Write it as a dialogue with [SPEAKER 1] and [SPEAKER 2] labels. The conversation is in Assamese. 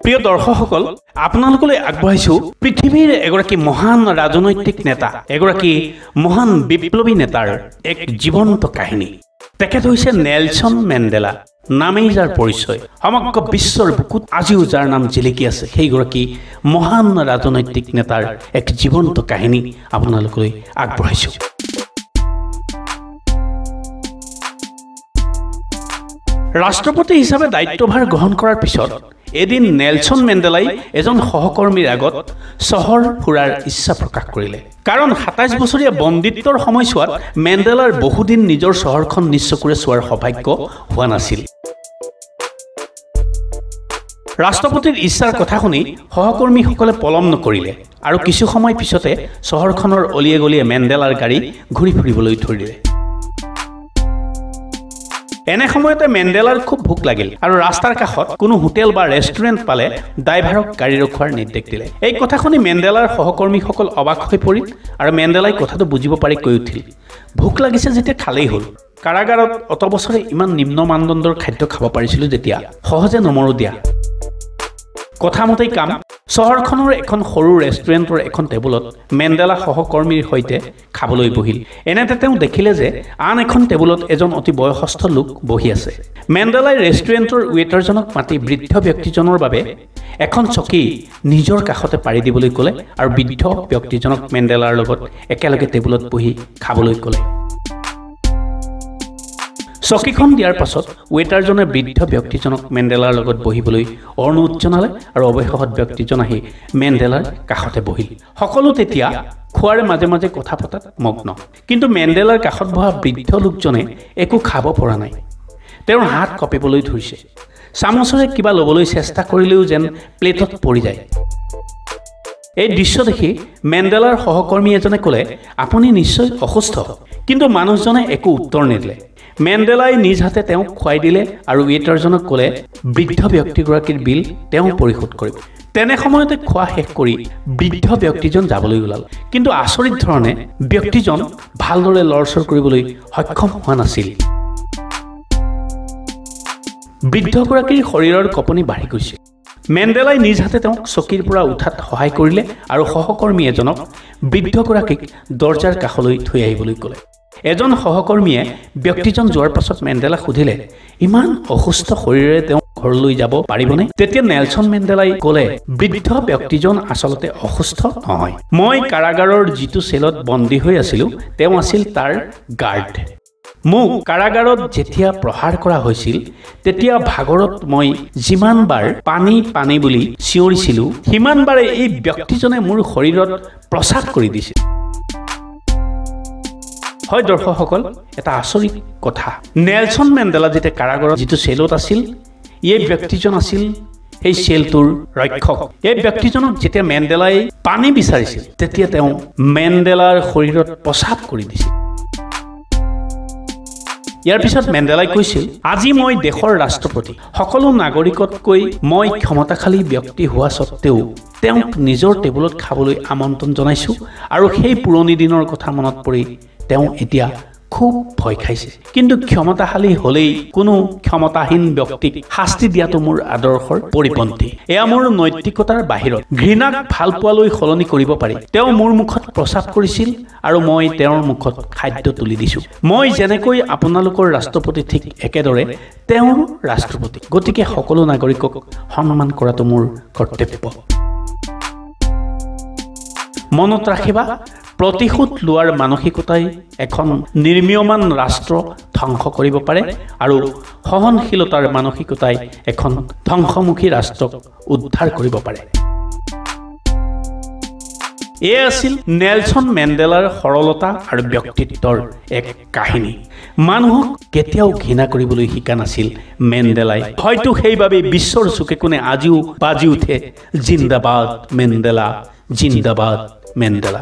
[SPEAKER 1] প্ৰিয় দৰ্শকসকল, আপোনালোকলৈ আগবঢ়াইছো পৃথিৱীৰ এগৰাকী মহান ৰাজনৈতিক নেতা, এগৰাকী মহান বিপ্লৱী নেতাৰ এক জীৱন্ত কাহিনী। তেখেত হৈছে নেলছন মেণ্ডেলা। নামেই যাৰ পৰিচয়, সমগ্ৰ বিশ্বৰ বুকুত আজিও যাৰ নাম জিলিকি আছে, সেইগৰাকী মহান ৰাজনৈতিক নেতাৰ এক জীৱন্ত কাহিনী আপোনালোকলৈ আগবঢ়াইছো। ৰাষ্ট্ৰপতি হিচাপে দায়িত্বভাৰ গ্ৰহণ কৰাৰ পিছত এদিন নেলছন মেণ্ডেলাই এজন সহকৰ্মীৰ আগত চহৰ ফুৰাৰ ইচ্ছা প্ৰকাশ কৰিলে। কাৰণ ২৭ বছৰীয়া বন্দিত্বৰ সময়ছোৱাত মেণ্ডেলাৰ বহুদিন নিজৰ চহৰখন নিজ চকুৰে চোৱাৰ সৌভাগ্য হোৱা নাছিল। ৰাষ্ট্ৰপতিৰ ইচ্ছাৰ কথা শুনি সহকৰ্মীসকলে পলম নকৰিলে আৰু কিছু সময় পিছতে চহৰখনৰ অলিয়ে গলিয়ে মেণ্ডেলাৰ গাড়ী ঘূৰি ফুৰিবলৈ ধৰিলে। এনে সময়তে মেণ্ডেলাৰ খুব ভোক লাগিল আৰু ৰাস্তাৰ কাষত কোনো হোটেল বা ৰেষ্টুৰেণ্ট পালে ড্ৰাইভাৰক গাড়ী ৰখোৱাৰ নিৰ্দেশ দিলে। এই কথা শুনি মেণ্ডেলাৰ সহকৰ্মীসকল অবাক হৈ পৰিল আৰু মেণ্ডেলাই কথাটো বুজিব পাৰি কৈ উঠিল, ভোক লাগিছে যেতিয়া খালেই হ'ল। কাৰাগাৰত অত বছৰে ইমান নিম্ন মানদণ্ডৰ খাদ্য খাব পাৰিছিলোঁ যেতিয়া, সহজে নমৰো দিয়া। কথামতেই কাম। চহৰখনৰ এখন সৰু ৰেষ্টুৰেণ্টৰ এখন টেবুলত মেণ্ডেলা সহকৰ্মীৰ সৈতে খাবলৈ বহিল। এনেতে তেওঁ দেখিলে যে আন এখন টেবুলত এজন অতি বয়সস্থ লোক বহি আছে। মেণ্ডেলাই ৰেষ্টুৰেণ্টৰ ৱেটাৰজনক মাতি বৃদ্ধ ব্যক্তিজনৰ বাবে এখন চকী নিজৰ কাষতে পাৰি দিবলৈ ক'লে আৰু বৃদ্ধ ব্যক্তিজনক মেণ্ডেলাৰ লগত একেলগে টেবুলত বহি খাবলৈ ক'লে। চকীখন দিয়াৰ পাছত ৱেটাৰজনে বৃদ্ধ ব্যক্তিজনক মেণ্ডেলাৰ লগত বহিবলৈ অনুৰোধ জনালে আৰু অৱশেষত ব্যক্তিজন আহি মেণ্ডেলাৰ কাষতে বহিল। সকলো তেতিয়া খোৱাৰ মাজে মাজে কথা পতাত মগ্ন। কিন্তু মেণ্ডেলাৰ কাষত বহা বৃদ্ধ লোকজনে একো খাব পৰা নাই। তেওঁৰ হাত কঁপিবলৈ ধৰিছে। চামুচেৰে কিবা ল'বলৈ চেষ্টা কৰিলেও যেন প্লেটত পৰি যায়। এই দৃশ্য দেখি মেণ্ডেলাৰ সহকৰ্মী এজনে ক'লে, আপুনি নিশ্চয় অসুস্থ। কিন্তু মানুহজনে একো উত্তৰ নিদিলে। মেণ্ডেলাই নিজ হাতে তেওঁক খুৱাই দিলে আৰু ৱেটাৰজনক ক'লে বৃদ্ধ ব্যক্তিগৰাকীৰ বিল তেওঁ পৰিশোধ কৰিব। তেনে সময়তে খোৱা শেষ কৰি বৃদ্ধ ব্যক্তিজন যাবলৈ ওলাল। কিন্তু আচৰিত ধৰণে ব্যক্তিজন ভালদৰে লৰচৰ কৰিবলৈ সক্ষম হোৱা নাছিল। বৃদ্ধগৰাকীৰ শৰীৰৰ কঁপনি বাঢ়ি গৈছিল। মেণ্ডেলাই নিজ হাতে তেওঁক চকীৰ পৰা উঠাত সহায় কৰিলে আৰু সহকৰ্মী এজনক বৃদ্ধগৰাকীক দৰ্জাৰ কাষলৈ থৈ আহিবলৈ ক'লে। এজন সহকৰ্মীয়ে ব্যক্তিজন যোৱাৰ পাছত মেণ্ডেলাক সুধিলে, ইমান অসুস্থ শৰীৰেৰে তেওঁ ঘৰলৈ যাব পাৰিবনে? তেতিয়া নেলছন মেণ্ডেলাই ক'লে, বৃদ্ধ ব্যক্তিজন আচলতে অসুস্থ নহয়। মই কাৰাগাৰৰ যিটো চেলত বন্দী হৈ আছিলোঁ, তেওঁ আছিল তাৰ গাৰ্ড। মোক কাৰাগাৰত যেতিয়া প্ৰহাৰ কৰা হৈছিল, তেতিয়া ভাগৰত মই যিমানবাৰ পানী পানী বুলি চিঞৰিছিলোঁ, সিমানবাৰে এই ব্যক্তিজনে মোৰ শৰীৰত প্ৰস্ৰাৱ কৰি দিছিল। হয় দৰ্শকসকল, এটা আচৰিত কথা। নেলছন মেণ্ডেলা যেতিয়া কাৰাগাৰৰ যিটো চেলত আছিল, এই ব্যক্তিজন আছিল সেই চেলটোৰ ৰক্ষক। এই ব্যক্তিজনক যেতিয়া মেণ্ডেলাই পানী বিচাৰিছিল, তেতিয়া তেওঁ মেণ্ডেলাৰ শৰীৰত প্ৰস্ৰাৱ কৰি দিছিল। ইয়াৰ পিছত মেণ্ডেলাই কৈছিল, আজি মই দেশৰ ৰাষ্ট্ৰপতি। সকলো নাগৰিকতকৈ মই ক্ষমতাশালী ব্যক্তি হোৱা স্বত্তেও তেওঁক নিজৰ টেবুলত খাবলৈ আমন্ত্ৰণ জনাইছোঁ আৰু সেই পুৰণি দিনৰ কথা মনত পৰি তেওঁ এতিয়া খুব ভয় খাইছে। কিন্তু ক্ষমতাশালী হ'লেই কোনো ক্ষমতাহীন ব্যক্তিক শাস্তি দিয়াটো মোৰ আদৰ্শৰ পৰিপন্থী। এয়া মোৰ নৈতিকতাৰ বাহিৰত। ঘৃণাক ভাল পোৱালৈ সলনি কৰিব পাৰি। তেওঁ মোৰ মুখত প্ৰস্ৰাৱ কৰিছিল আৰু মই তেওঁৰ মুখত খাদ্য তুলি দিছোঁ। মই যেনেকৈ আপোনালোকৰ ৰাষ্ট্ৰপতি, ঠিক একেদৰে তেওঁৰ ৰাষ্ট্ৰপতি। গতিকে সকলো নাগৰিকক সন্মান কৰাটো মোৰ কৰ্তব্য। মনত ৰাখিবা, প্ৰতিশোধ লোৱাৰ মানসিকতাই এখন নিৰ্মীয়মান ৰাষ্ট্ৰ ধ্বংস কৰিব পাৰে আৰু সহনশীলতাৰ মানসিকতাই এখন ধ্বংসমুখী ৰাষ্ট্ৰক উদ্ধাৰ কৰিব পাৰে। এয়া আছিল নেলছন মেণ্ডেলাৰ সৰলতা আৰু ব্যক্তিত্বৰ এক কাহিনী। মানুহক কেতিয়াও ঘৃণা কৰিবলৈ শিকা নাছিল মেণ্ডেলাই। হয়তো সেইবাবেই বিশ্বৰ চুকে কোণে আজিও বাজি উঠে, জিন্দাবাদ মেণ্ডেলা, জিন্দাবাদ মেণ্ডেলা।